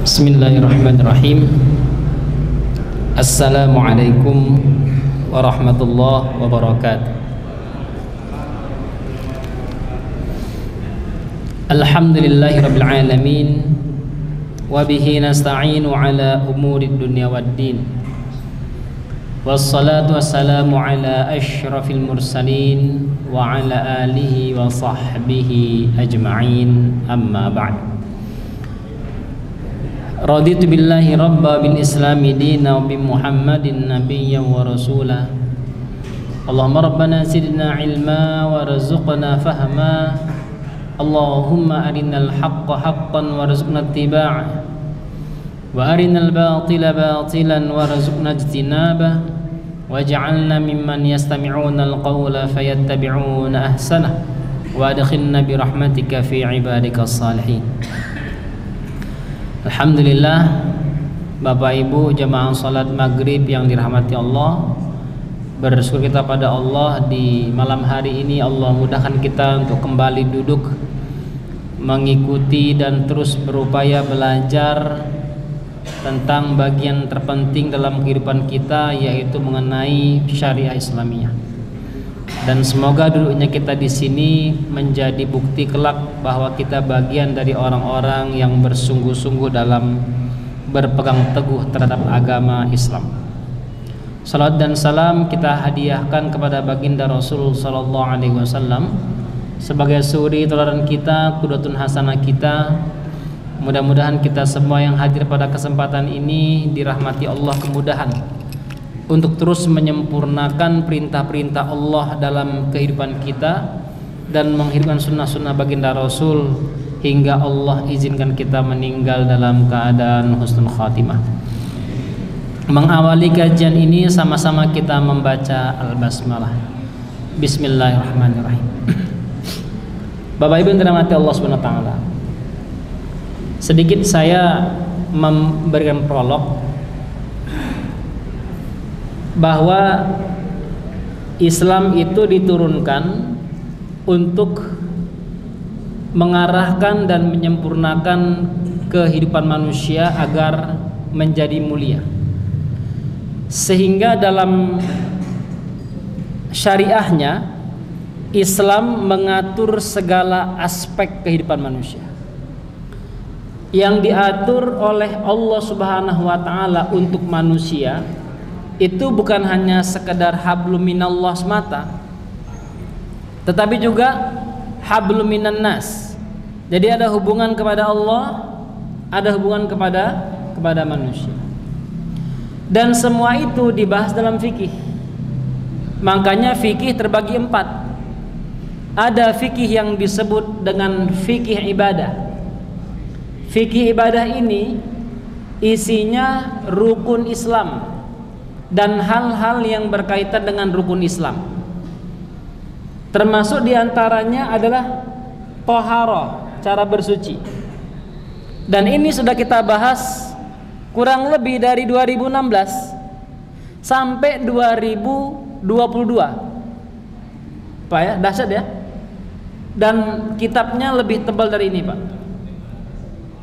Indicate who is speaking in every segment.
Speaker 1: Bismillahirrahmanirrahim. Assalamualaikum warahmatullahi wabarakatuh. Alhamdulillahirabbil alamin wa bihi nasta'inu ala umurid dunya waddin. Wassalatu wassalamu ala asyrafil mursalin wa ala alihi wa sahbihi ajma'in, amma ba'd. Raditu billahi rabba bil islami dina wa bi muhammadin nabiyyan wa rasula. Allahumma rabbana zidna ilma warzuqna fahma. Allahumma arinal haqqa haqqan warzuqna ittiba'ah wa arinal batila batilan warzuqna ijtinabah waj'alna mimman yastami'una alqawla fayattabi'una ahsanah wa adkhilna bi rahmatika fi ibadika salihin. Alhamdulillah, Bapak Ibu jamaah salat maghrib yang dirahmati Allah, bersyukur kita pada Allah di malam hari ini Allah mudahkan kita untuk kembali duduk mengikuti dan terus berupaya belajar tentang bagian terpenting dalam kehidupan kita, yaitu mengenai syariah Islamiyah. Dan semoga duduknya kita di sini menjadi bukti kelak bahwa kita bagian dari orang-orang yang bersungguh-sungguh dalam berpegang teguh terhadap agama Islam. Salat dan salam kita hadiahkan kepada baginda Rasul sallallahu alaihi wasallam sebagai suri teladan kita, qudwatun hasanah kita. Mudah-mudahan kita semua yang hadir pada kesempatan ini dirahmati Allah kemudahan untuk terus menyempurnakan perintah-perintah Allah dalam kehidupan kita dan menghidupkan sunnah-sunnah baginda Rasul hingga Allah izinkan kita meninggal dalam keadaan husnul khatimah. Mengawali kajian ini sama-sama kita membaca Al-Basmalah. Bismillahirrahmanirrahim. Bapak Ibu yang dirahmati Allah Subhanahu wa taala. Sedikit saya memberikan prolog bahwa Islam itu diturunkan untuk mengarahkan dan menyempurnakan kehidupan manusia agar menjadi mulia. Sehingga dalam syariahnya Islam mengatur segala aspek kehidupan manusia yang diatur oleh Allah Subhanahu wa taala untuk manusia. Itu bukan hanya sekedar hablum minallah semata, tetapi juga hablum minan nas. Jadi ada hubungan kepada Allah, ada hubungan kepada manusia. Dan semua itu dibahas dalam fikih. Makanya fikih terbagi 4. Ada fikih yang disebut dengan fikih ibadah. Fikih ibadah ini isinya rukun Islam dan hal-hal yang berkaitan dengan rukun Islam. Termasuk diantaranya adalah toharoh, cara bersuci. Dan ini sudah kita bahas kurang lebih dari 2016 sampai 2022 Pak ya, dahsyat ya. Dan kitabnya lebih tebal dari ini Pak.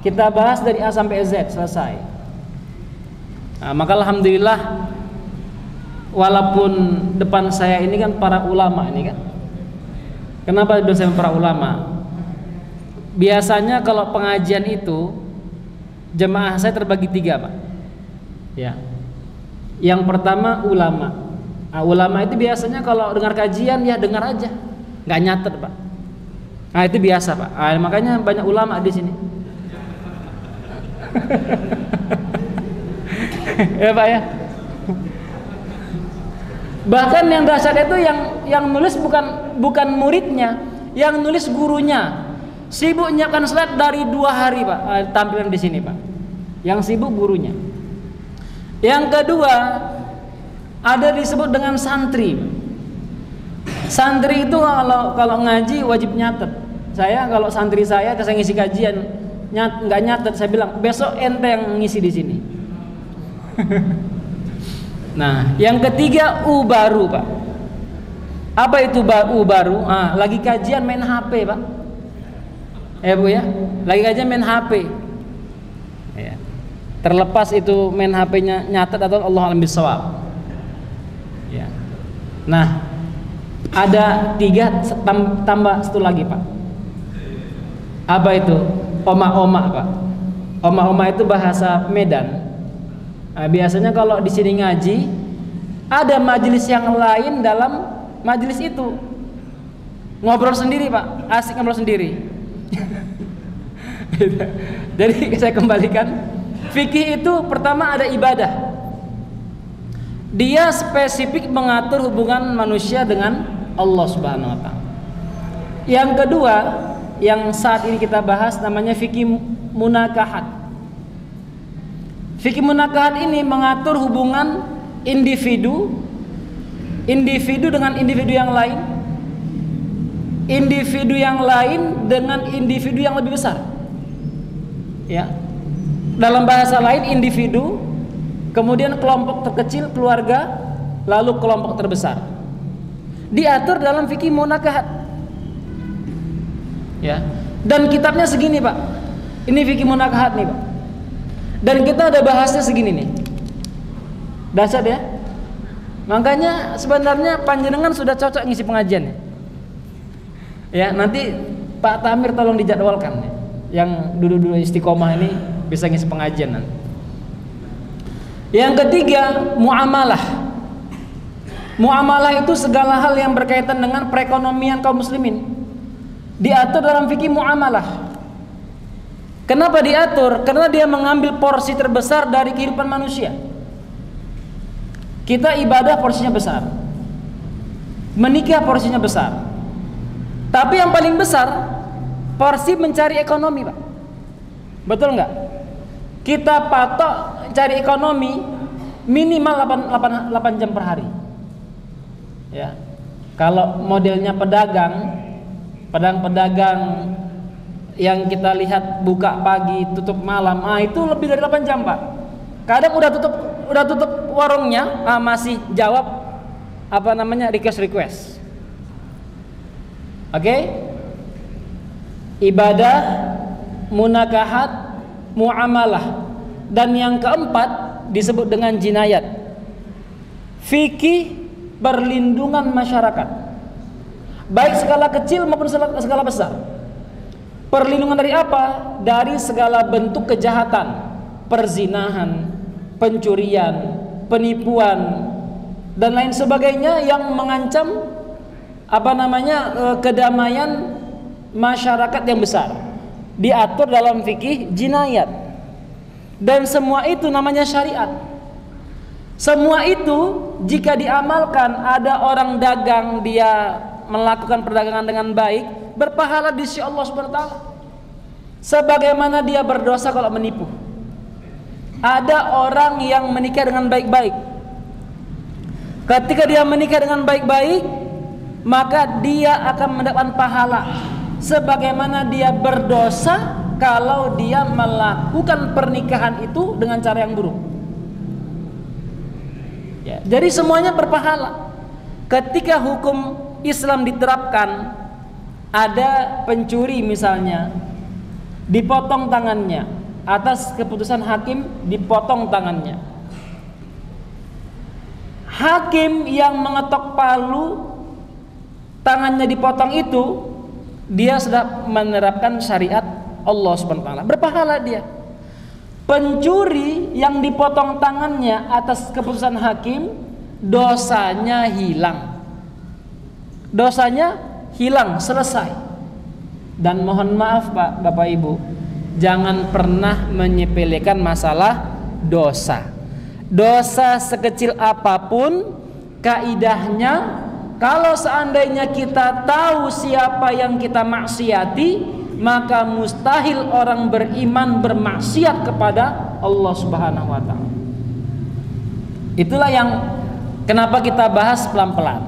Speaker 1: Kita bahas dari A sampai Z selesai. Nah, maka alhamdulillah, walaupun depan saya ini kan para ulama ini kan. Kenapa depan saya para ulama? Biasanya kalau pengajian itu jemaah saya terbagi 3 Pak. Ya. Yang pertama ulama. Nah, ulama itu biasanya kalau dengar kajian ya dengar aja, nggak nyatet Pak. Nah itu biasa Pak. Nah, makanya banyak ulama di sini. Ya Pak ya. Bahkan yang dahsyat itu yang nulis bukan muridnya, yang nulis gurunya. Sibuk nyiapkan slide dari 2 hari Pak, tampilan di sini Pak. Yang sibuk gurunya. Yang kedua ada disebut dengan santri. Santri itu kalau ngaji wajib nyatet. Saya kalau santri saya ngisi kajian nggak nyatet, saya bilang besok ente yang ngisi di sini. Nah, yang ketiga baru Pak. Apa itu baru? Ah, lagi kajian main HP Pak. Bu ya, lagi kajian main HP. Ya. Terlepas itu main HP-nya nyatet atau Allah alam bisawab. Ya. Nah, ada 3 tambah satu lagi, Pak. Apa itu? Oma-oma, Pak. Oma-oma itu bahasa Medan. Nah, biasanya kalau di sini ngaji, ada majelis yang lain dalam majelis itu. Ngobrol sendiri, Pak. Asik ngobrol sendiri. Jadi saya kembalikan, fikih itu pertama ada ibadah. Dia spesifik mengatur hubungan manusia dengan Allah Subhanahu wa taala. Yang kedua, yang saat ini kita bahas namanya fikih munakahat. Fikih munakahat ini mengatur hubungan individu dengan individu yang lain, individu yang lain dengan individu yang lebih besar. Ya. Dalam bahasa lain, individu, kemudian kelompok terkecil, keluarga, lalu kelompok terbesar. Diatur dalam fikih munakahat. Ya. Dan kitabnya segini, Pak. Ini fikih munakahat nih, Pak. Dan kita ada bahasnya segini nih. Dasar ya. Makanya sebenarnya panjenengan sudah cocok ngisi pengajian. Ya, nanti Pak Tamir tolong dijadwalkan ya. Yang dulu-dulu istiqomah ini bisa ngisi pengajian nanti. Yang ketiga, muamalah. Muamalah itu segala hal yang berkaitan dengan perekonomian kaum muslimin. Diatur dalam fikih muamalah. Kenapa diatur? Karena dia mengambil porsi terbesar dari kehidupan manusia. Kita ibadah porsinya besar, menikah porsinya besar. Tapi yang paling besar porsi mencari ekonomi, Pak. Betul nggak? Kita patok cari ekonomi minimal 8 jam per hari. Ya. Kalau modelnya pedagang yang kita lihat buka pagi tutup malam, itu lebih dari 8 jam, Pak. Kadang udah tutup warungnya, masih jawab request. Oke? Ibadah, munakahat, muamalah. Dan yang keempat disebut dengan jinayat. Fikih perlindungan masyarakat. Baik skala kecil maupun skala besar. Perlindungan dari apa? Dari segala bentuk kejahatan, perzinahan, pencurian, penipuan dan lain sebagainya yang mengancam kedamaian masyarakat yang besar. Diatur dalam fikih jinayat. Dan semua itu namanya syariat. Semua itu jika diamalkan, ada orang dagang, dia melakukan perdagangan dengan baik, berpahala di sisi Allah Subhanahu wa taala. Sebagaimana dia berdosa kalau menipu. Ada orang yang menikah dengan baik-baik. Ketika dia menikah dengan baik-baik, maka dia akan mendapatkan pahala sebagaimana dia berdosa kalau dia melakukan pernikahan itu dengan cara yang buruk. Ya, jadi semuanya berpahala. Ketika hukum Islam diterapkan, ada pencuri misalnya, dipotong tangannya, atas keputusan hakim dipotong tangannya. Hakim yang mengetok palu, tangannya dipotong itu, dia sudah menerapkan syariat Allah Subhanahu wa taala, berpahala dia. Pencuri yang dipotong tangannya atas keputusan hakim, dosanya hilang. Dosanya hilang, selesai. Dan mohon maaf Pak, Bapak Ibu, jangan pernah menyepelekan masalah dosa. Dosa sekecil apapun, kaidahnya kalau seandainya kita tahu siapa yang kita maksiati, maka mustahil orang beriman bermaksiat kepada Allah Subhanahu wa taala. Itulah yang kenapa kita bahas pelan-pelan.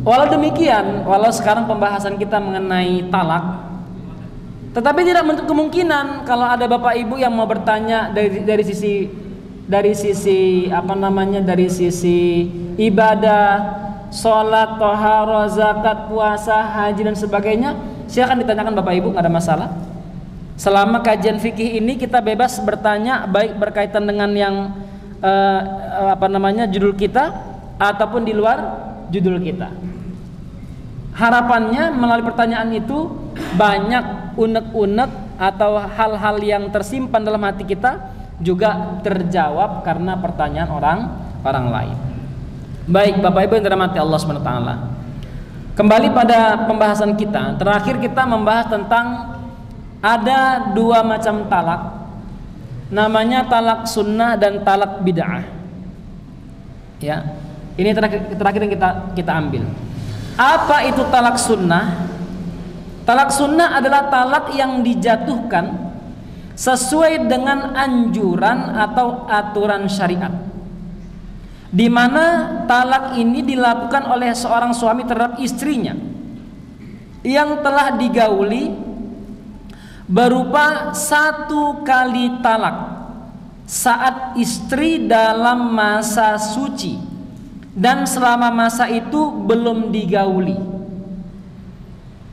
Speaker 1: Walau demikian, walau sekarang pembahasan kita mengenai talak, tetapi tidak menutup kemungkinan kalau ada Bapak Ibu yang mau bertanya dari sisi ibadah, sholat, toharoh, zakat, puasa, haji dan sebagainya, silakan ditanyakan Bapak Ibu, nggak ada masalah. Selama kajian fikih ini kita bebas bertanya, baik berkaitan dengan yang judul kita ataupun di luar judul kita. Harapannya melalui pertanyaan itu banyak unek-unek atau hal-hal yang tersimpan dalam hati kita juga terjawab karena pertanyaan orang lain. Baik Bapak Ibu yang dirahmati Allah Subhanahu wa taala. Kembali pada pembahasan kita. Terakhir kita membahas tentang ada dua macam talak. Namanya talak sunnah dan talak bid'ah. Ya. Ini terakhir yang kita ambil. Apa itu talak sunnah? Talak sunnah adalah talak yang dijatuhkan sesuai dengan anjuran atau aturan syariat, di mana talak ini dilakukan oleh seorang suami terhadap istrinya yang telah digauli berupa satu kali talak saat istri dalam masa suci dan selama masa itu belum digauli.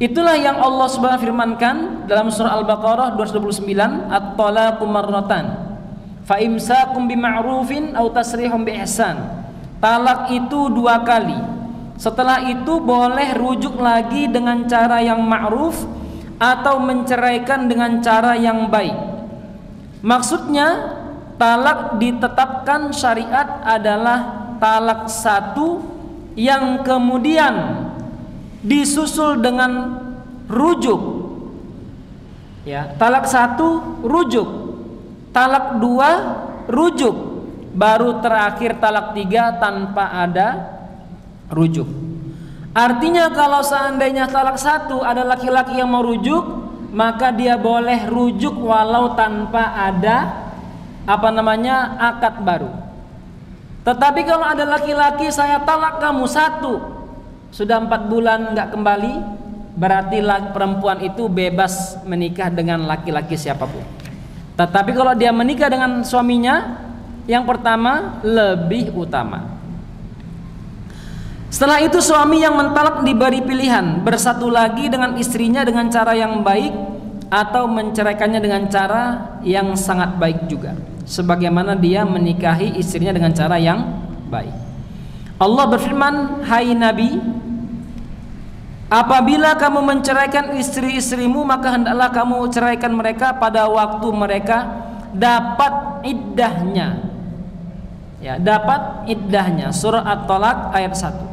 Speaker 1: Itulah yang Allah Subhanahu firmankan dalam surah Al-Baqarah 229, at-talaqu marratan fa imsakum bima'rufin aw tasrihum biihsan. Talak itu dua kali. Setelah itu boleh rujuk lagi dengan cara yang ma'ruf atau menceraikan dengan cara yang baik. Maksudnya talak ditetapkan syariat adalah talak satu yang kemudian disusul dengan rujuk. Ya, talak satu rujuk, talak dua rujuk, baru terakhir talak tiga tanpa ada rujuk. Artinya kalau seandainya talak satu ada laki-laki yang mau rujuk, maka dia boleh rujuk walau tanpa ada akad baru. Tetapi kalau ada laki-laki, saya talak kamu satu, sudah 4 bulan nggak kembali, berarti perempuan itu bebas menikah dengan laki-laki siapapun. Tetapi kalau dia menikah dengan suaminya, yang pertama lebih utama. Setelah itu suami yang mentalak diberi pilihan bersatu lagi dengan istrinya dengan cara yang baik atau menceraikannya dengan cara yang sangat baik juga, sebagaimana dia menikahi istrinya dengan cara yang baik. Allah berfirman, hai Nabi, apabila kamu menceraikan istri-istrimu, maka hendaklah kamu ceraikan mereka pada waktu mereka dapat iddahnya. Ya, dapat iddahnya. Surah At-Talaq ayat 1.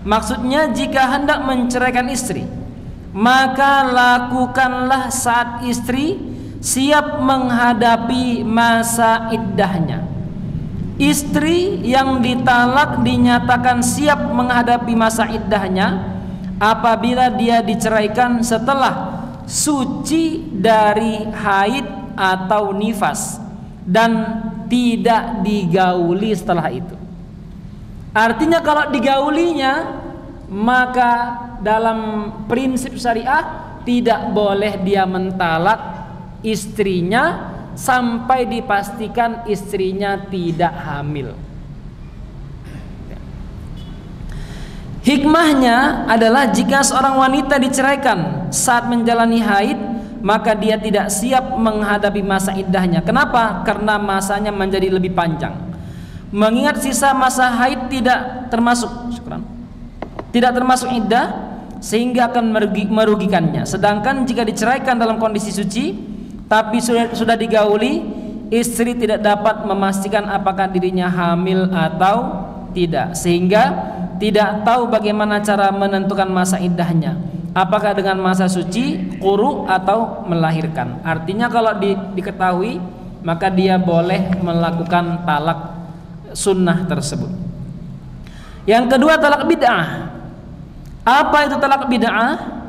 Speaker 1: Maksudnya jika hendak menceraikan istri, maka lakukanlah saat istri siap menghadapi masa iddahnya. Istri yang ditalak dinyatakan siap menghadapi masa iddahnya apabila dia diceraikan setelah suci dari haid atau nifas dan tidak digauli setelah itu. Artinya kalau digaulinya, maka dalam prinsip syariah tidak boleh dia mentalak istrinya sampai dipastikan istrinya tidak hamil. Hikmahnya adalah jika seorang wanita diceraikan saat menjalani haid, maka dia tidak siap menghadapi masa iddahnya. Kenapa? Karena masanya menjadi lebih panjang. Mengingat sisa masa haid tidak termasuk iddah, sehingga akan merugikannya. Sedangkan jika diceraikan dalam kondisi suci tapi sudah digauli, istri tidak dapat memastikan apakah dirinya hamil atau tidak, sehingga tidak tahu bagaimana cara menentukan masa iddahnya, apakah dengan masa suci, quru atau melahirkan. Artinya kalau diketahui, maka dia boleh melakukan talak sunnah tersebut. Yang kedua, talak bid'ah. Apa itu talak bid'ah?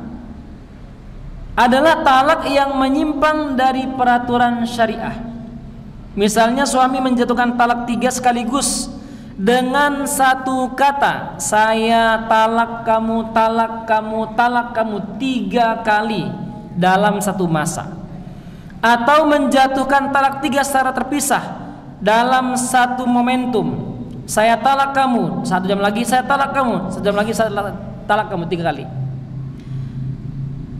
Speaker 1: Adalah talak yang menyimpang dari peraturan syariah. Misalnya suami menjatuhkan talak 3 sekaligus dengan satu kata, saya talak kamu, talak kamu, talak kamu 3 kali dalam satu masa. Atau menjatuhkan talak 3 secara terpisah dalam satu momentum. Saya talak kamu, 1 jam lagi saya talak kamu, 1 jam lagi saya talak kamu 3 kali.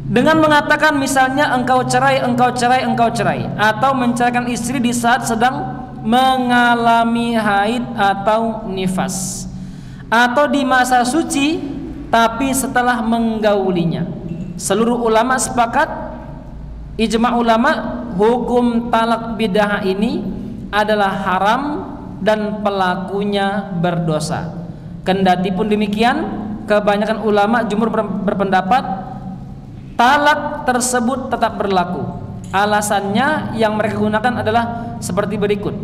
Speaker 1: dengan mengatakan misalnya engkau cerai, engkau cerai, engkau cerai, atau menceraikan istri di saat sedang mengalami haid atau nifas, atau di masa suci tapi setelah menggaulinya. Seluruh ulama sepakat, ijma ulama, hukum talak bid'ah ini adalah haram dan pelakunya berdosa. Kendati pun demikian, kebanyakan ulama jumhur berpendapat talak tersebut tetap berlaku. Alasannya yang mereka gunakan adalah seperti berikut.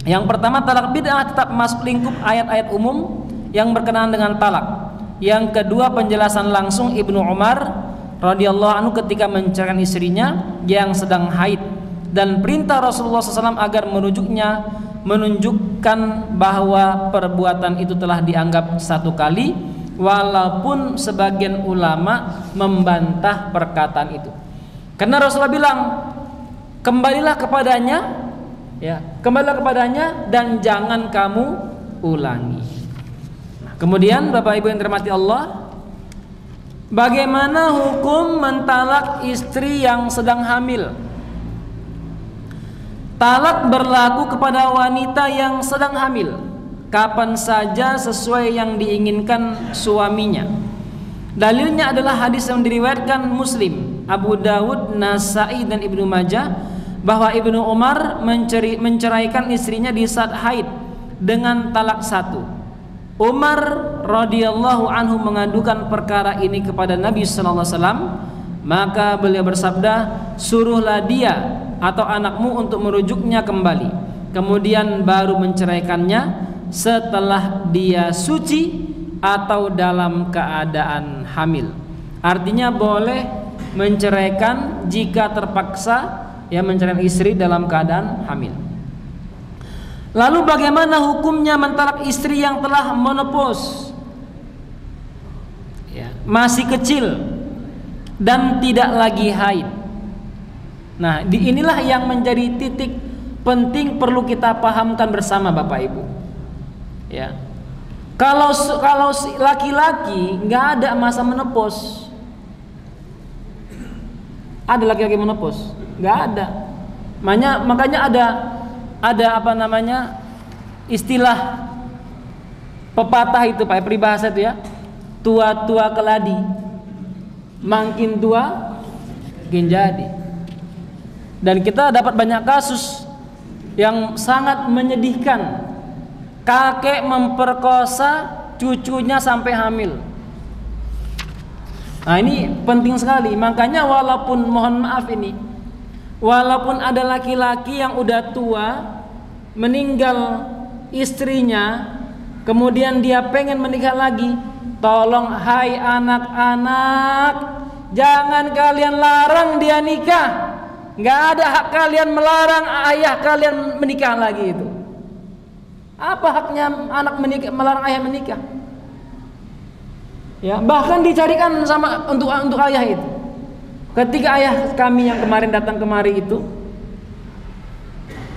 Speaker 1: Yang pertama, talak bid'ah tetap masuk lingkup ayat-ayat umum yang berkenaan dengan talak. Yang kedua, penjelasan langsung Ibnu Umar radhiyallahu anhu ketika menceraikan istrinya yang sedang haid, dan perintah Rasulullah SAW agar menunjukkan bahwa perbuatan itu telah dianggap satu kali, walaupun sebagian ulama membantah perkataan itu. Karena Rasulullah bilang, kembalilah kepadanya, ya, kembalilah kepadanya dan jangan kamu ulangi. Kemudian Bapak Ibu yang dirahmati Allah, bagaimana hukum mentalak istri yang sedang hamil? Talak berlaku kepada wanita yang sedang hamil kapan saja sesuai yang diinginkan suaminya. Dalilnya adalah hadis yang diriwayatkan Muslim, Abu Dawud, Nasai dan Ibnu Majah bahwa Ibnu Umar menceraikan istrinya di saat haid dengan talak satu. Umar radhiyallahu anhu mengadukan perkara ini kepada Nabi sallallahu alaihi wasallam, maka beliau bersabda, suruhlah dia atau anakmu untuk merujuknya kembali, kemudian baru menceraikannya setelah dia suci atau dalam keadaan hamil. Artinya boleh menceraikan jika terpaksa, ya, menceraikan istri dalam keadaan hamil. Lalu bagaimana hukumnya mentalak istri yang telah menopause, ya, masih kecil dan tidak lagi haid? Nah, inilah yang menjadi titik penting perlu kita pahamkan bersama Bapak Ibu. Ya, kalau laki-laki nggak ada masa menopause, ada laki-laki menopause? Nggak ada. Makanya ada apa namanya, istilah pepatah itu, Pak, peribahasa itu, ya, tua-tua keladi, makin tua makin jadi. Dan kita dapat banyak kasus yang sangat menyedihkan, kakek memperkosa cucunya sampai hamil. Nah, ini penting sekali. Makanya walaupun, mohon maaf ini, walaupun ada laki-laki yang udah tua meninggal istrinya, kemudian dia pengen menikah lagi, tolong hai anak-anak, jangan kalian larang dia nikah. Nggak ada hak kalian melarang ayah kalian menikah lagi itu. Apa haknya anak melarang ayah menikah? Ya, bahkan dicarikan sama untuk ayah itu. Ketika ayah kami yang kemarin datang kemari itu,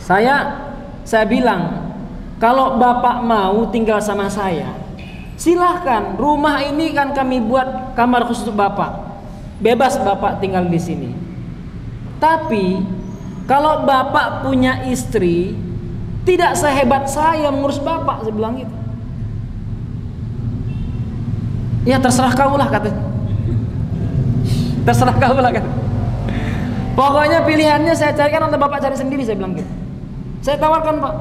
Speaker 1: saya bilang, kalau bapak mau tinggal sama saya, silahkan. Rumah ini kan kami buat kamar khusus untuk bapak, bebas bapak tinggal di sini. Tapi kalau bapak punya istri, tidak sehebat saya mengurus bapak, saya bilang gitu. Ya terserah kau lah, katanya. Terserah kau lah, kan. Pokoknya pilihannya saya carikan atau bapak cari sendiri, saya bilang gitu. Saya tawarkan, Pak.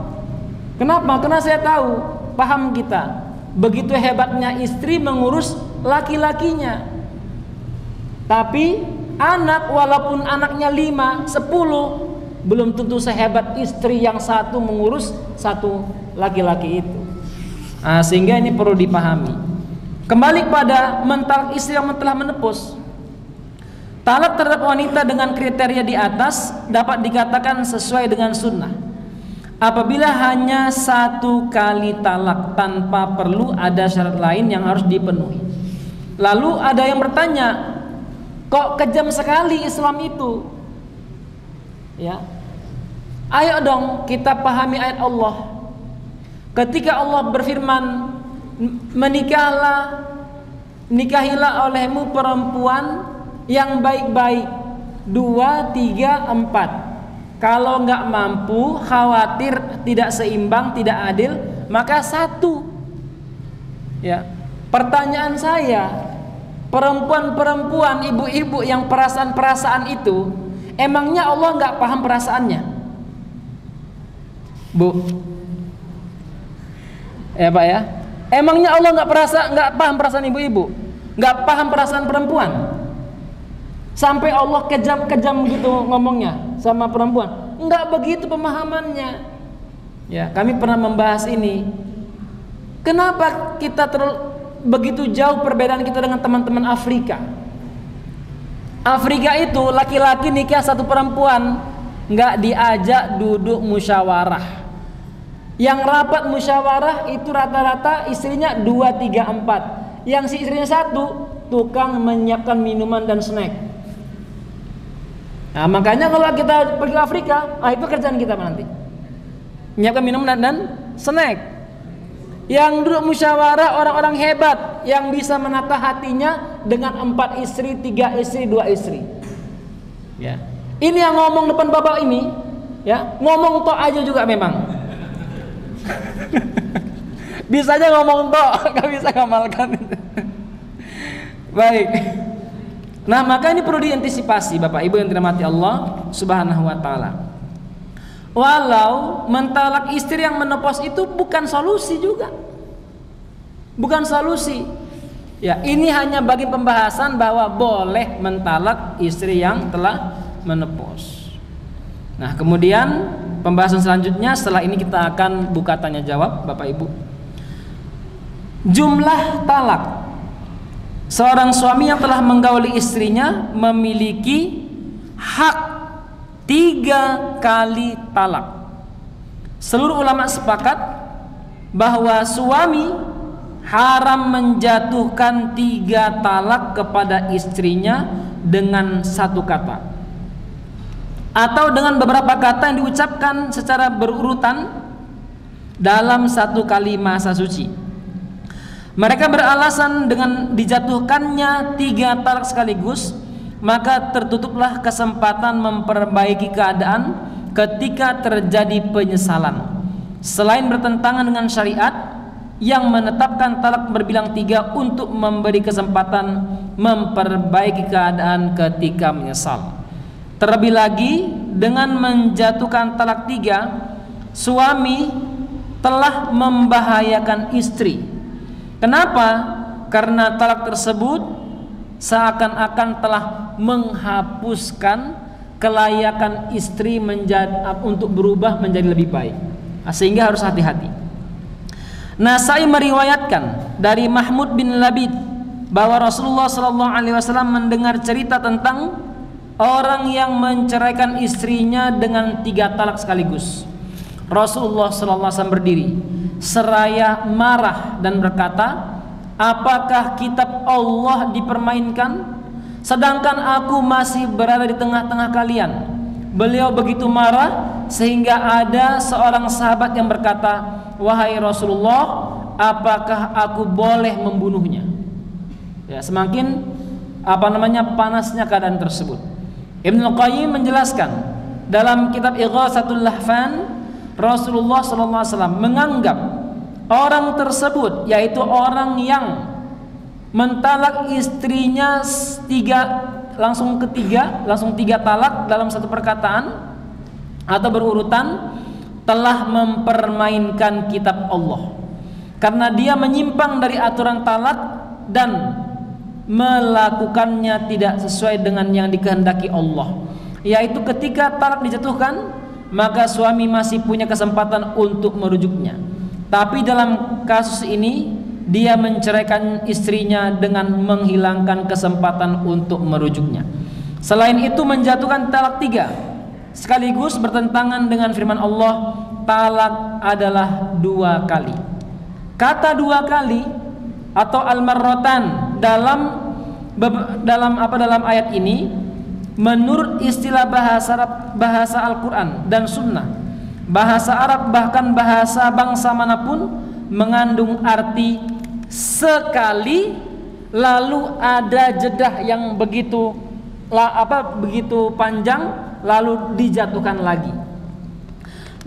Speaker 1: Kenapa? Karena saya tahu, paham kita, begitu hebatnya istri mengurus laki-lakinya. Tapi anak, walaupun anaknya 5, 10, belum tentu sehebat istri yang satu mengurus satu laki-laki itu. Nah, sehingga ini perlu dipahami. Kembali pada mentalak istri yang telah menepus. Talak terhadap wanita dengan kriteria di atas dapat dikatakan sesuai dengan sunnah apabila hanya satu kali talak tanpa perlu ada syarat lain yang harus dipenuhi. Lalu ada yang bertanya, kok kejam sekali Islam itu? Ya, ayo dong kita pahami ayat Allah. Ketika Allah berfirman, nikahilah olehmu perempuan yang baik-baik. 2, 3, 4. Kalau nggak mampu, khawatir tidak seimbang, tidak adil, maka 1. Ya. Pertanyaan saya, perempuan-perempuan, ibu-ibu yang perasaan-perasaan itu, emangnya Allah nggak paham perasaannya? Bu, ya Pak ya, emangnya Allah nggak paham perasaan ibu-ibu, nggak paham perasaan perempuan, sampai Allah kejam-kejam gitu ngomongnya sama perempuan? Nggak begitu pemahamannya. Ya, kami pernah membahas ini. Kenapa kita begitu jauh perbedaan kita dengan teman-teman Afrika? Afrika itu laki-laki nikah 1 perempuan, nggak diajak duduk musyawarah. Yang rapat musyawarah itu rata-rata istrinya 2, 3, 4. Yang si istrinya 1 tukang menyiapkan minuman dan snack. Nah, makanya kalau kita pergi ke Afrika, itu kerjaan kita nanti, menyiapkan minuman dan snack. Yang duduk musyawarah orang-orang hebat yang bisa menata hatinya dengan 4 istri, 3 istri, 2 istri. Ya. Ini yang ngomong depan bapak ini, ya, ngomong tok aja juga memang. Bisa aja ngomong tok, gak bisa ngamalkan. Baik. Nah, maka ini perlu diantisipasi Bapak Ibu yang dirahmati Allah Subhanahu wa taala. Walau mentalak istri yang menopause itu bukan solusi juga. Bukan solusi. Ya, ini hanya bagi pembahasan bahwa boleh mentalak istri yang telah menopause. Nah, kemudian pembahasan selanjutnya setelah ini kita akan buka tanya jawab Bapak Ibu. Jumlah talak. Seorang suami yang telah menggauli istrinya memiliki hak 3 kali talak. Seluruh ulama sepakat bahwa suami haram menjatuhkan 3 talak kepada istrinya dengan 1 kata atau dengan beberapa kata yang diucapkan secara berurutan dalam 1 kali masa suci. Mereka beralasan dengan dijatuhkannya 3 talak sekaligus, maka tertutuplah kesempatan memperbaiki keadaan ketika terjadi penyesalan. Selain bertentangan dengan syariat yang menetapkan talak berbilang 3 untuk memberi kesempatan memperbaiki keadaan ketika menyesal. Terlebih lagi, dengan menjatuhkan talak 3, suami telah membahayakan istri. Kenapa? Karena talak tersebut seakan-akan telah menghapuskan kelayakan istri untuk berubah menjadi lebih baik. Sehingga harus hati-hati. Nasai meriwayatkan dari Mahmud bin Labid bahwa Rasulullah SAW mendengar cerita tentang orang yang menceraikan istrinya dengan 3 talak sekaligus. Rasulullah SAW berdiri seraya marah dan berkata, "Apakah kitab Allah dipermainkan? Sedangkan aku masih berada di tengah-tengah kalian." Beliau begitu marah sehingga ada seorang sahabat yang berkata, "Wahai Rasulullah, apakah aku boleh membunuhnya?" Ya, semakin panasnya keadaan tersebut. Ibnu Qayyim menjelaskan dalam kitab Ighatsatul Lahfan, Rasulullah SAW menganggap orang tersebut, yaitu orang yang mentalak istrinya langsung 3 talak dalam satu perkataan atau berurutan, telah mempermainkan kitab Allah karena dia menyimpang dari aturan talak dan melakukannya tidak sesuai dengan yang dikehendaki Allah, yaitu ketika talak dijatuhkan maka suami masih punya kesempatan untuk merujuknya. Tapi dalam kasus ini dia menceraikan istrinya dengan menghilangkan kesempatan untuk merujuknya. Selain itu, menjatuhkan talak 3 sekaligus bertentangan dengan firman Allah, talak adalah 2 kali. Kata 2 kali atau al-marratan dalam ayat ini menurut istilah bahasa Al-Quran dan Sunnah, bahasa Arab bahkan bahasa bangsa manapun mengandung arti sekali lalu ada jedah yang begitu begitu panjang lalu dijatuhkan lagi.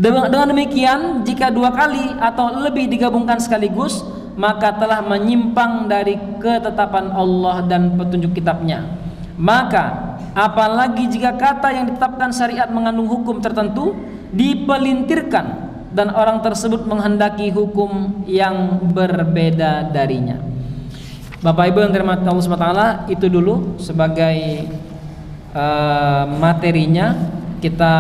Speaker 1: Dengan demikian, jika 2 kali atau lebih digabungkan sekaligus, maka telah menyimpang dari ketetapan Allah dan petunjuk kitabnya. Maka apalagi jika kata yang ditetapkan syariat mengandung hukum tertentu dipelintirkan dan orang tersebut menghendaki hukum yang berbeda darinya. Bapak Ibu yang dirahmati Allah SWT, itu dulu sebagai materinya. Kita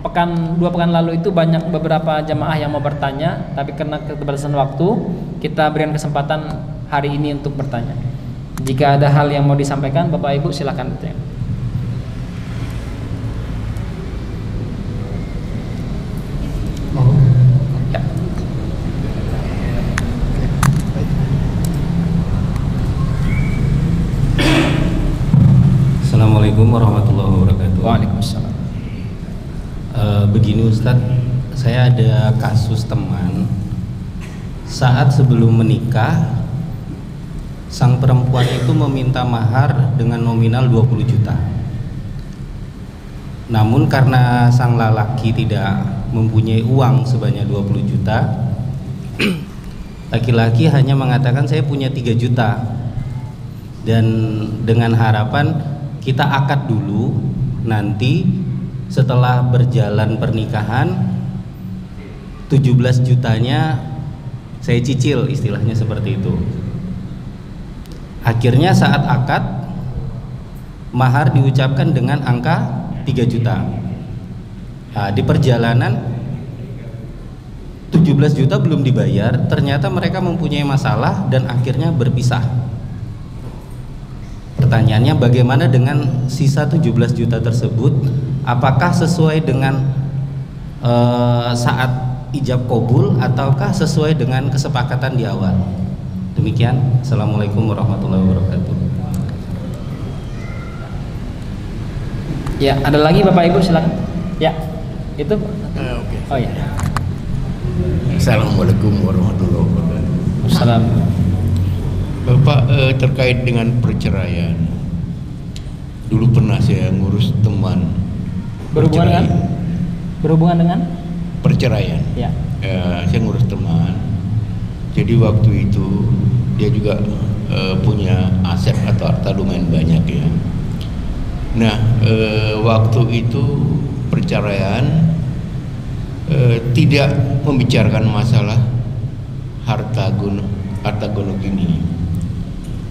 Speaker 1: 2 pekan lalu itu banyak beberapa jamaah yang mau bertanya, tapi karena keterbatasan waktu kita berikan kesempatan hari ini untuk bertanya. Jika ada hal yang mau disampaikan, Bapak Ibu silakan bertanya. Ya.
Speaker 2: Assalamualaikum warahmatullahi wabarakatuh.
Speaker 1: Waalaikumsalam.
Speaker 2: Begini Ustadz, saya ada kasus teman. Saat sebelum menikah, sang perempuan itu meminta mahar dengan nominal 20 juta. Namun karena sang lelaki tidak mempunyai uang sebanyak 20 juta, laki-laki hanya mengatakan saya punya 3 juta. Dan dengan harapan kita akad dulu, nanti setelah berjalan pernikahan 17 jutanya saya cicil, istilahnya seperti itu. Akhirnya saat akad mahar diucapkan dengan angka 3 juta. Nah, di perjalanan 17 juta belum dibayar, ternyata mereka mempunyai masalah dan akhirnya berpisah. Pertanyaannya, bagaimana dengan sisa 17 juta tersebut? Apakah sesuai dengan saat ijab kabul ataukah sesuai dengan kesepakatan di awal? Demikian. Assalamualaikum warahmatullahi wabarakatuh.
Speaker 1: Ya, ada lagi Bapak Ibu silakan. Ya, itu.
Speaker 3: Okay.
Speaker 1: Oh ya.
Speaker 3: Assalamualaikum warahmatullahi wabarakatuh.
Speaker 1: Assalam.
Speaker 3: Bapak, terkait dengan perceraian, dulu pernah saya ngurus teman
Speaker 1: berhubungan dengan
Speaker 3: perceraian.
Speaker 1: Ya.
Speaker 3: Saya ngurus teman. Jadi waktu itu dia juga punya aset atau harta lumayan banyak ya. Nah, waktu itu perceraian tidak membicarakan masalah harta gono gini.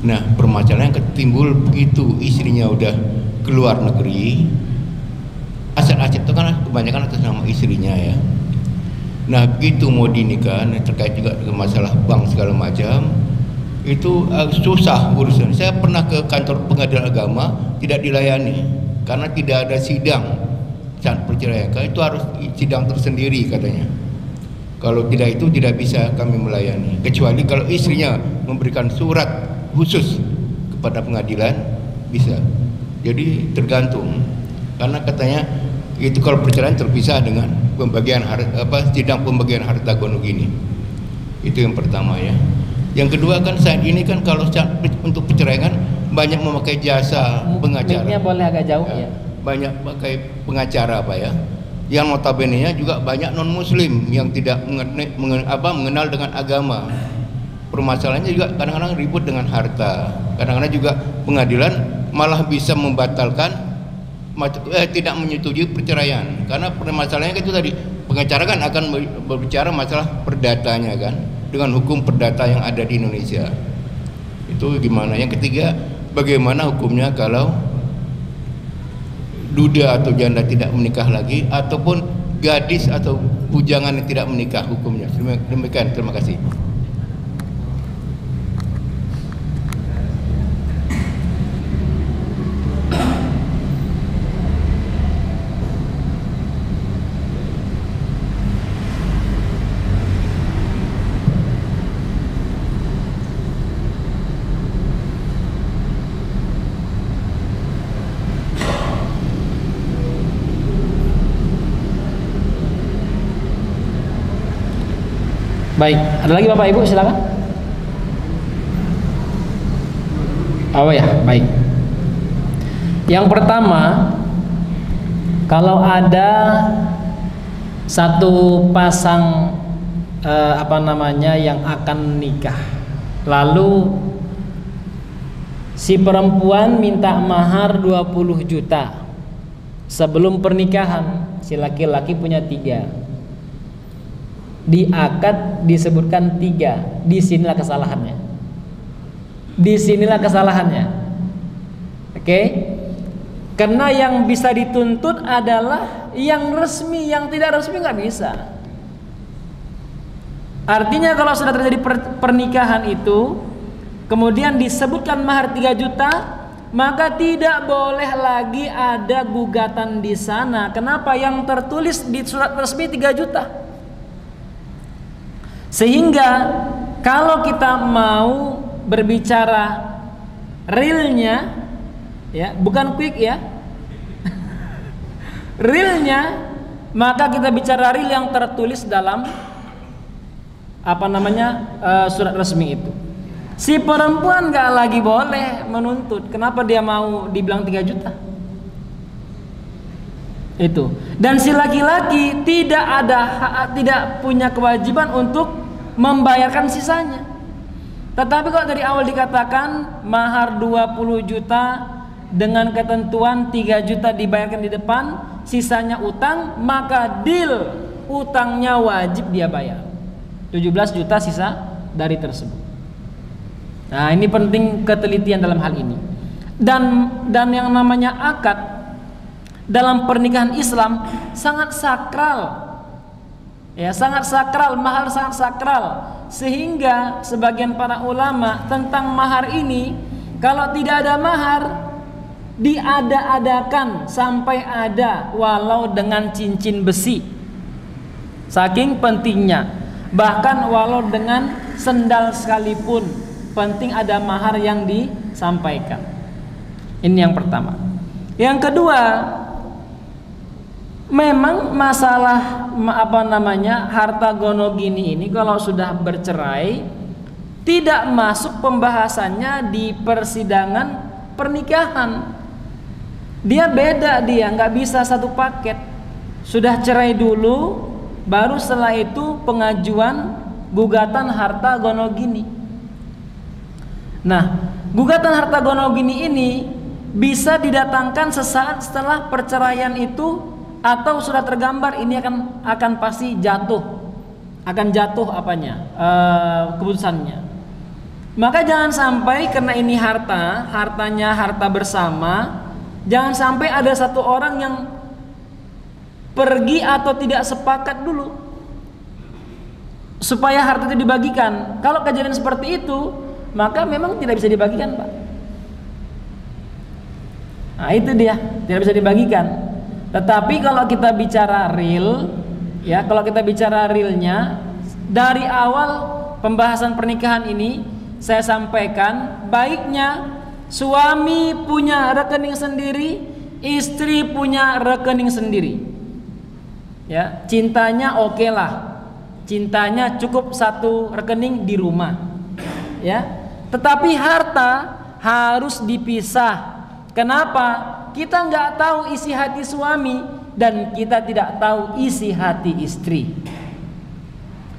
Speaker 3: Nah, permasalahan yang ketimbul begitu istrinya udah keluar negeri, aset-aset itu kan kebanyakan atas nama istrinya ya. Nah, begitu mau dinikah, terkait juga dengan masalah bank segala macam, itu susah urusan. Saya pernah ke kantor pengadilan agama, tidak dilayani karena tidak ada sidang saat perceraian. Itu harus sidang tersendiri katanya. Kalau tidak itu tidak bisa kami melayani, kecuali kalau istrinya memberikan surat khusus kepada pengadilan bisa. Jadi tergantung, karena katanya itu kalau perceraian terpisah dengan pembagian sidang pembagian harta gono gini. Itu yang pertama ya. Yang kedua kan saat ini kan kalau untuk perceraian banyak memakai jasa pengacara.
Speaker 1: Mic-nya boleh agak jauh ya.
Speaker 3: Banyak pakai pengacara apa ya. Yang notabene-nya juga banyak non muslim yang tidak mengenal dengan agama. Permasalahannya juga kadang-kadang ribut dengan harta. Kadang-kadang juga pengadilan malah bisa membatalkan tidak menyetujui perceraian. Karena permasalahannya itu tadi, pengacara kan akan berbicara masalah perdatanya kan, dengan hukum perdata yang ada di Indonesia. Itu gimana? Yang ketiga, bagaimana hukumnya kalau duda atau janda tidak menikah lagi, ataupun gadis atau bujangan yang tidak menikah, hukumnya. Demikian, terima kasih.
Speaker 1: Baik, ada lagi Bapak Ibu silakan. Oh ya, baik. Yang pertama, kalau ada satu pasang yang akan nikah, lalu si perempuan minta mahar 20 juta sebelum pernikahan, si laki-laki punya 3. Di akad disebutkan 3. Disinilah kesalahannya. Oke? Karena yang bisa dituntut adalah yang resmi, yang tidak resmi nggak bisa. Artinya kalau sudah terjadi pernikahan itu, kemudian disebutkan mahar 3 juta, maka tidak boleh lagi ada gugatan di sana. Kenapa? Yang tertulis di surat resmi 3 juta. Sehingga kalau kita mau berbicara realnya, ya, bukan quick ya, realnya, maka kita bicara real yang tertulis dalam surat resmi itu. Si perempuan gak lagi boleh menuntut. Kenapa dia mau dibilang 3 juta? Itu. Dan si laki-laki tidak punya kewajiban untuk membayarkan sisanya. Tetapi kalau dari awal dikatakan mahar 20 juta dengan ketentuan 3 juta dibayarkan di depan, sisanya utang, maka deal utangnya wajib dia bayar. 17 juta sisa dari tersebut. Nah, ini penting ketelitian dalam hal ini. Dan yang namanya akad dalam pernikahan Islam sangat sakral. Ya, sangat sakral, mahar sangat sakral. Sehingga sebagian para ulama tentang mahar ini, kalau tidak ada mahar, diada-adakan sampai ada, walau dengan cincin besi. Saking pentingnya. Bahkan walau dengan sendal sekalipun, penting ada mahar yang disampaikan. Ini yang pertama. Yang kedua, memang masalah harta gonogini ini kalau sudah bercerai tidak masuk pembahasannya di persidangan pernikahan. Dia beda, dia nggak bisa satu paket. Sudah cerai dulu, baru setelah itu pengajuan gugatan harta gonogini. Nah, gugatan harta gonogini ini bisa didatangkan sesaat setelah perceraian itu, atau sudah tergambar ini akan pasti jatuh, keputusannya. Maka jangan sampai karena ini hartanya harta bersama, jangan sampai ada satu orang yang pergi atau tidak sepakat dulu supaya harta itu dibagikan. Kalau kejadian seperti itu, maka memang tidak bisa dibagikan, Pak. Nah, itu dia, tidak bisa dibagikan. Tetapi kalau kita bicara real, ya, kalau kita bicara realnya, dari awal pembahasan pernikahan ini saya sampaikan, baiknya suami punya rekening sendiri, istri punya rekening sendiri. Ya, cintanya oke lah, cintanya cukup satu rekening di rumah, ya. Tetapi harta harus dipisah. Kenapa? Kita nggak tahu isi hati suami dan kita tidak tahu isi hati istri.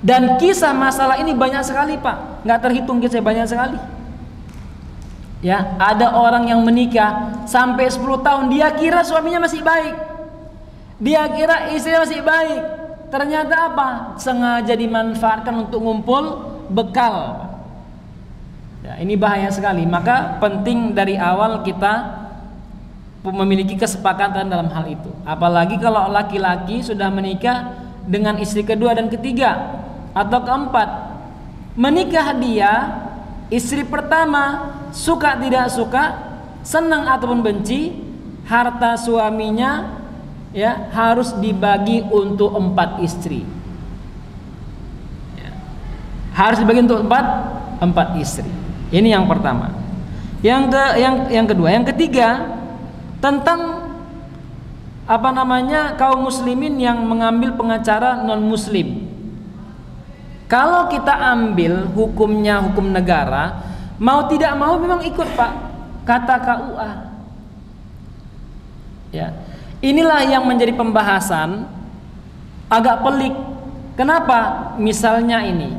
Speaker 1: Dan kisah masalah ini banyak sekali, Pak, nggak terhitung, kisah banyak sekali. Ya, ada orang yang menikah sampai 10 tahun, dia kira suaminya masih baik, dia kira istrinya masih baik. Ternyata apa? Sengaja dimanfaatkan untuk ngumpul bekal. Ya, ini bahaya sekali. Maka penting dari awal kita memiliki kesepakatan dalam hal itu. Apalagi kalau laki-laki sudah menikah dengan istri kedua dan ketiga atau keempat. Menikah dia, istri pertama, suka tidak suka, senang ataupun benci, harta suaminya, ya, harus dibagi untuk 4 istri. Ya, harus dibagi untuk 4 istri. Ini yang pertama. Yang kedua, yang ketiga, tentang kaum muslimin yang mengambil pengacara non muslim. Kalau kita ambil hukumnya hukum negara, mau tidak mau memang ikut, Pak, kata KUA. Ya. Inilah yang menjadi pembahasan agak pelik. Kenapa? Misalnya ini,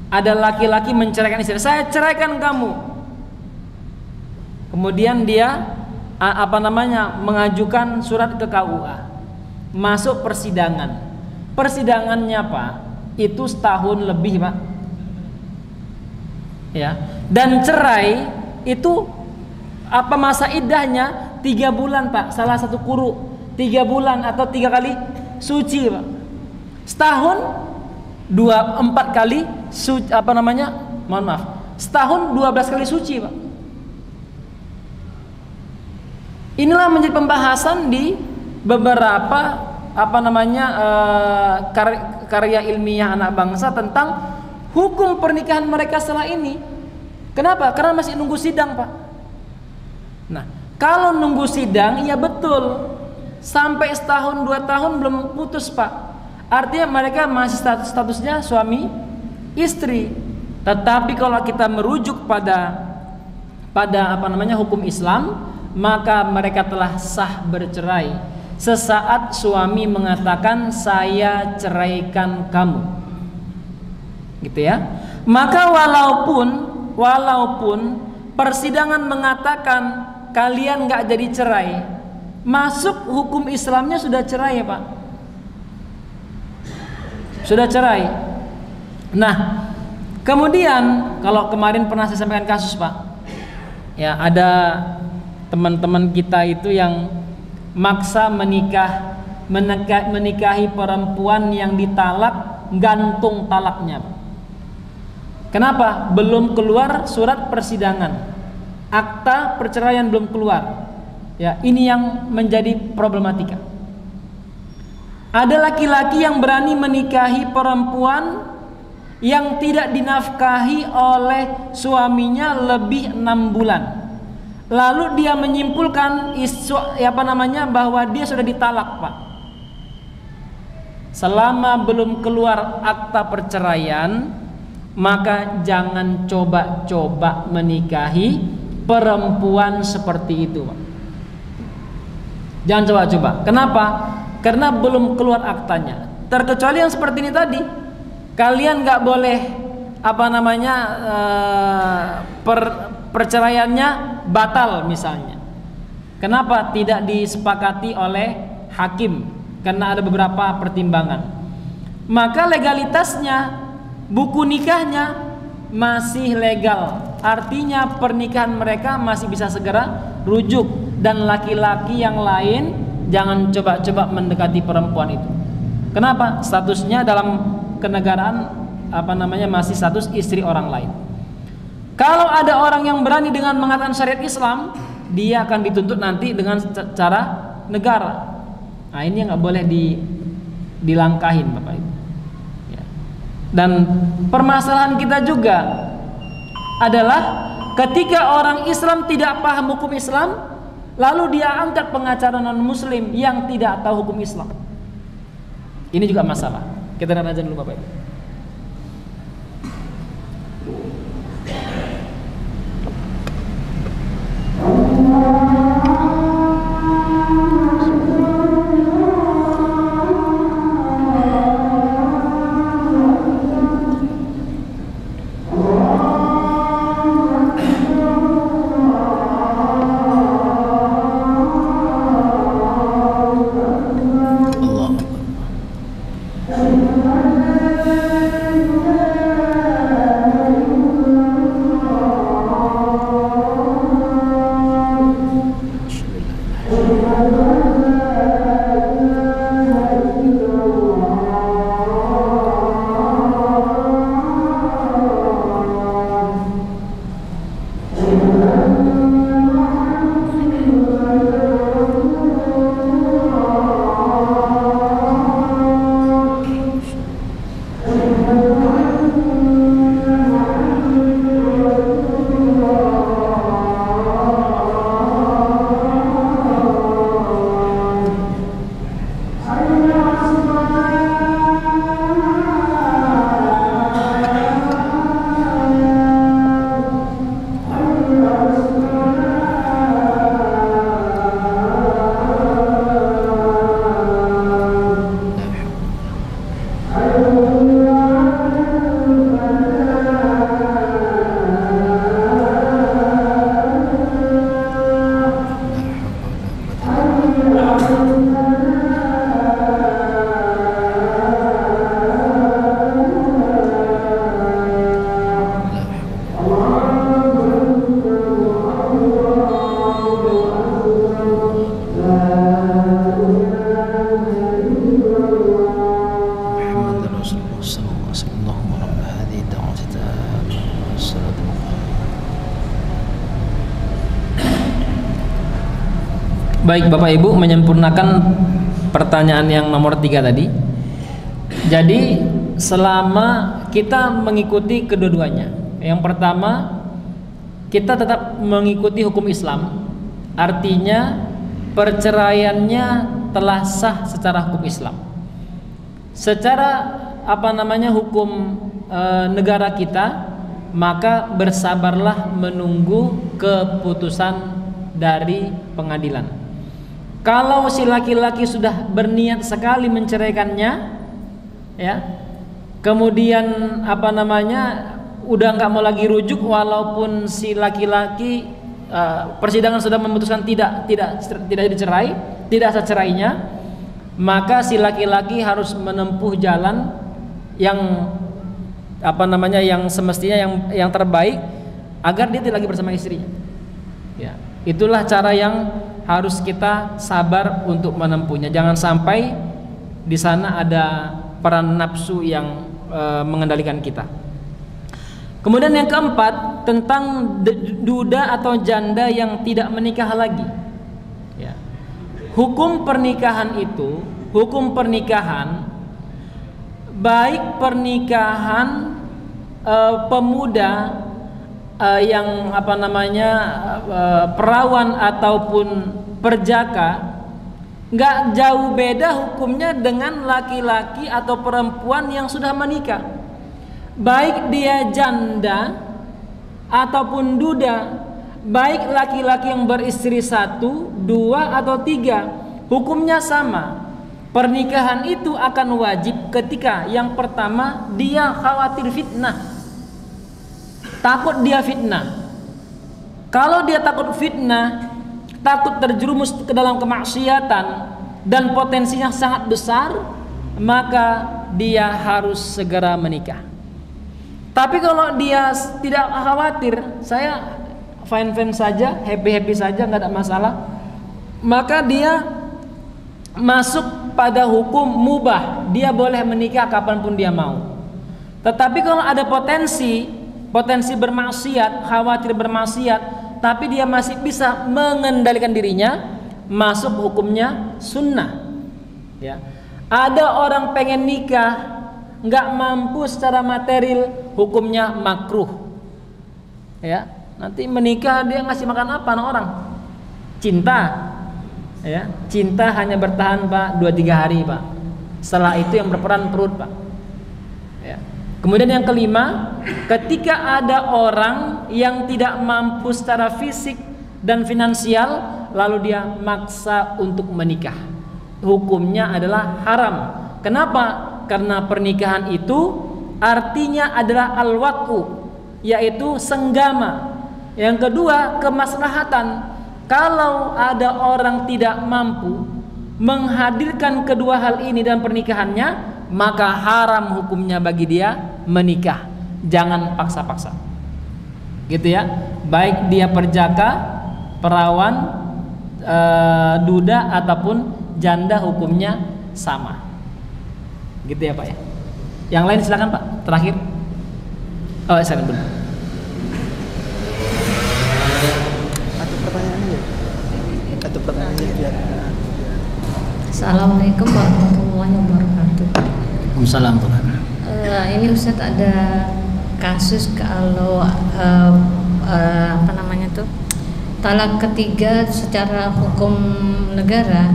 Speaker 1: ada laki-laki menceraikan istri, saya ceraikan kamu. Kemudian dia mengajukan surat ke KUA, masuk persidangan. Persidangannya Pak, itu setahun lebih Pak. Ya. Dan cerai itu masa iddahnya 3 bulan Pak, salah satu kuru 3 bulan atau 3 kali suci Pak. Setahun 4 kali setahun 12 kali suci Pak. Inilah menjadi pembahasan di beberapa karya ilmiah anak bangsa tentang hukum pernikahan mereka setelah ini. Kenapa? Karena masih nunggu sidang Pak. Nah, kalau nunggu sidang, ya betul, sampai setahun 2 tahun belum putus Pak. Artinya mereka masih statusnya suami istri. Tetapi kalau kita merujuk pada hukum Islam, maka mereka telah sah bercerai sesaat suami mengatakan saya ceraikan kamu, gitu ya. Maka walaupun persidangan mengatakan kalian nggak jadi cerai, masuk hukum Islamnya sudah cerai ya Pak, sudah cerai. Nah, kemudian kalau kemarin pernah saya sampaikan kasus Pak, ya ada teman-teman kita itu yang maksa menikahi perempuan yang ditalak, gantung talaknya. Kenapa? Belum keluar surat persidangan, akta perceraian belum keluar. Ya, ini yang menjadi problematika. Ada laki-laki yang berani menikahi perempuan yang tidak dinafkahi oleh suaminya lebih 6 bulan. Lalu dia menyimpulkan bahwa dia sudah ditalak Pak. Selama belum keluar akta perceraian, maka jangan coba-coba menikahi perempuan seperti itu Pak. Jangan coba-coba. Kenapa? Karena belum keluar aktanya. Terkecuali yang seperti ini tadi, kalian nggak boleh perceraiannya batal misalnya. Kenapa tidak disepakati oleh hakim? Karena ada beberapa pertimbangan. Maka legalitasnya, buku nikahnya masih legal. Artinya pernikahan mereka masih bisa segera rujuk, dan laki-laki yang lain jangan coba-coba mendekati perempuan itu. Kenapa? Statusnya dalam kenegaraan masih status istri orang lain. Kalau ada orang yang berani dengan mengatakan syariat Islam, dia akan dituntut nanti dengan cara negara. Nah, ini yang nggak boleh dilangkahin Bapak Ibu. Ya. Dan permasalahan kita juga adalah ketika orang Islam tidak paham hukum Islam, lalu dia angkat pengacara non Muslim yang tidak tahu hukum Islam. Ini juga masalah. Kita dengar aja dulu Bapak Ibu. Baik Bapak Ibu, menyempurnakan pertanyaan yang nomor 3 tadi. Jadi selama kita mengikuti kedua-duanya, yang pertama kita tetap mengikuti hukum Islam, artinya perceraiannya telah sah secara hukum Islam. Secara hukum negara kita, maka bersabarlah menunggu keputusan dari pengadilan. Kalau si laki-laki sudah berniat sekali menceraikannya, ya, kemudian udah nggak mau lagi rujuk, walaupun si laki-laki persidangan sudah memutuskan tidak dicerai, tidak sah cerainya, maka si laki-laki harus menempuh jalan yang yang semestinya yang terbaik agar dia tidak lagi bersama istrinya. Ya, itulah cara yang harus kita sabar untuk menempuhnya. Jangan sampai di sana ada peran nafsu yang mengendalikan kita. Kemudian yang keempat, tentang duda atau janda yang tidak menikah lagi. Ya. Hukum pernikahan itu, baik pernikahan pemuda yang perawan ataupun perjaka, nggak jauh beda hukumnya dengan laki-laki atau perempuan yang sudah menikah. Baik dia janda ataupun duda, baik laki-laki yang beristri 1, 2 atau 3, hukumnya sama. Pernikahan itu akan wajib ketika yang pertama dia khawatir fitnah, takut dia fitnah. Kalau dia takut fitnah, takut terjerumus ke dalam kemaksiatan dan potensinya sangat besar, maka dia harus segera menikah. Tapi kalau dia tidak khawatir, saya fine-fine saja, happy-happy saja, nggak ada masalah, maka dia masuk pada hukum mubah, dia boleh menikah kapanpun dia mau. Tetapi kalau ada potensi bermaksiat, khawatir bermaksiat, tapi dia masih bisa mengendalikan dirinya, masuk hukumnya sunnah. Ya. Ada orang pengen nikah, nggak mampu secara material, hukumnya makruh. Ya, nanti menikah dia ngasih makan apa anak orang? Cinta. Ya, cinta hanya bertahan Pak 2-3 hari Pak. Setelah itu yang berperan perut Pak. Ya. Kemudian yang kelima, ketika ada orang yang tidak mampu secara fisik dan finansial, lalu dia maksa untuk menikah, hukumnya adalah haram. Kenapa? Karena pernikahan itu artinya adalah al-waqu, yaitu senggama. Yang kedua, kemaslahatan. Kalau ada orang tidak mampu menghadirkan kedua hal ini dalam pernikahannya, maka haram hukumnya bagi dia menikah. Jangan paksa-paksa, gitu ya. Baik dia perjaka, perawan, duda ataupun janda, hukumnya sama, gitu ya Pak ya. Yang lain silakan Pak, terakhir. Oh, silakan dulu.
Speaker 4: Assalamualaikum warahmatullahi wabarakatuh.
Speaker 1: Waalaikumsalam.
Speaker 4: Ini Ustadz, ada kasus kalau talak ketiga secara hukum negara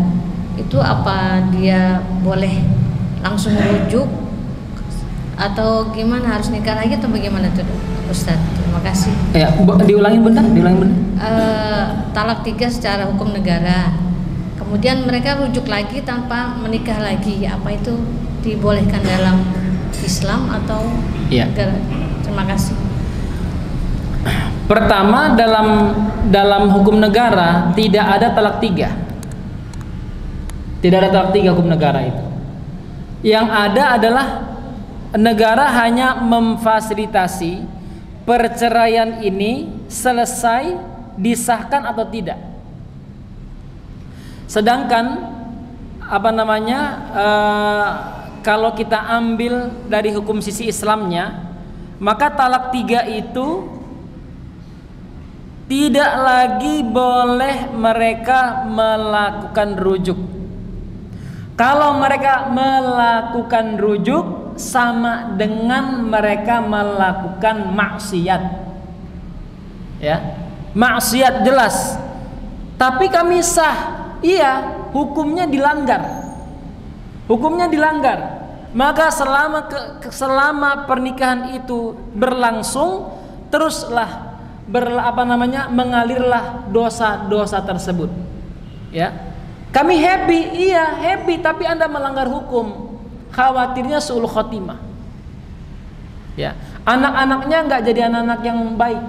Speaker 4: itu, apa dia boleh langsung rujuk atau gimana, harus nikah lagi atau bagaimana tuh Ustadz? Terima kasih.
Speaker 1: Ya, diulangi benar.
Speaker 4: Talak 3 secara hukum negara, kemudian mereka rujuk lagi tanpa menikah lagi, apa itu dibolehkan dalam Islam atau negara? Terima kasih.
Speaker 1: Pertama, dalam hukum negara tidak ada talak 3. Tidak ada talak 3 hukum negara itu. Yang ada adalah negara hanya memfasilitasi perceraian ini selesai, disahkan atau tidak. Sedangkan kalau kita ambil dari hukum sisi Islamnya, maka talak 3 itu tidak lagi boleh mereka melakukan rujuk. Kalau mereka melakukan rujuk sama dengan mereka melakukan maksiat. Ya, maksiat jelas. Tapi kami sah, iya, hukumnya dilanggar. Hukumnya dilanggar. Maka selama pernikahan itu berlangsung, teruslah mengalirlah dosa-dosa tersebut. Ya. Kami happy, iya happy, tapi Anda melanggar hukum. Khawatirnya su'ul khotimah. Ya, anak-anaknya nggak jadi anak-anak yang baik,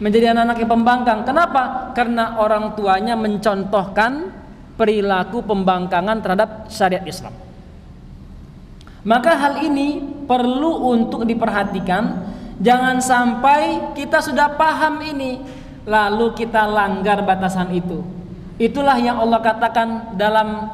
Speaker 1: menjadi anak-anak yang pembangkang. Kenapa? Karena orang tuanya mencontohkan perilaku pembangkangan terhadap syariat Islam. Maka hal ini perlu untuk diperhatikan. Jangan sampai kita sudah paham ini lalu kita langgar batasan itu. Itulah yang Allah katakan dalam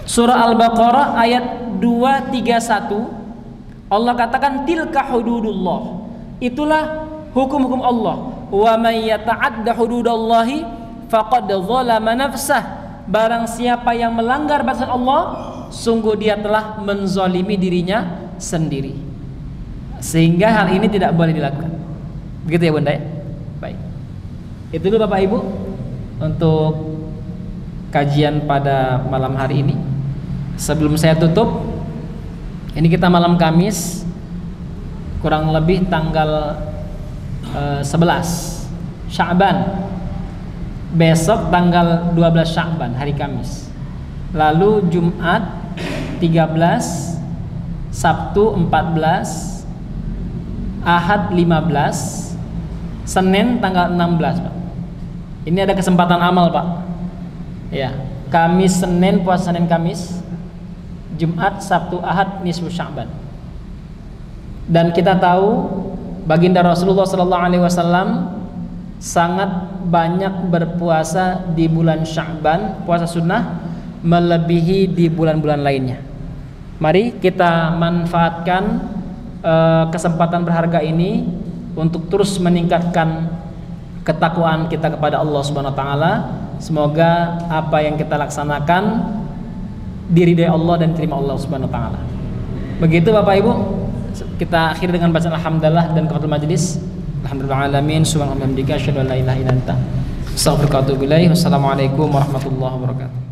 Speaker 1: Surah Al-Baqarah ayat 231. Allah katakan tilka hududullah. Itulah hukum-hukum Allah. Wa may yata'adda hududallahi faqad zalama nafsah. Barang siapa yang melanggar batasan Allah, sungguh dia telah menzalimi dirinya sendiri. Sehingga hal ini tidak boleh dilakukan. Begitu ya Bunda ya? Baik. Itu dulu Bapak Ibu untuk kajian pada malam hari ini. Sebelum saya tutup, ini kita malam Kamis, kurang lebih tanggal 11 Sya'ban. Besok tanggal 12 Sya'ban, hari Kamis. Lalu Jumat 13, Sabtu 14, Ahad 15, Senin tanggal 16, Pak. Ini ada kesempatan amal, Pak. Ya, Kamis, Senin, puasa Senin Kamis, Jumat, Sabtu, Ahad, nisfu Sya'ban. Dan kita tahu baginda Rasulullah SAW sangat banyak berpuasa di bulan Sya'ban, puasa sunnah, melebihi di bulan-bulan lainnya. Mari kita manfaatkan kesempatan berharga ini untuk terus meningkatkan ketakwaan kita kepada Allah Subhanahu wa taala. Semoga apa yang kita laksanakan diridai Allah dan diterima Allah Subhanahu wa taala. Begitu Bapak Ibu, kita akhiri dengan bacaan alhamdulillah dan kafaratul majlis. Alhamdulillahirabbil alamin, subhanallah wa bihamdika asyhadu an la ilaha illa anta astaghfiruka wa atubu ilaik. Wassalamualaikum warahmatullahi wabarakatuh.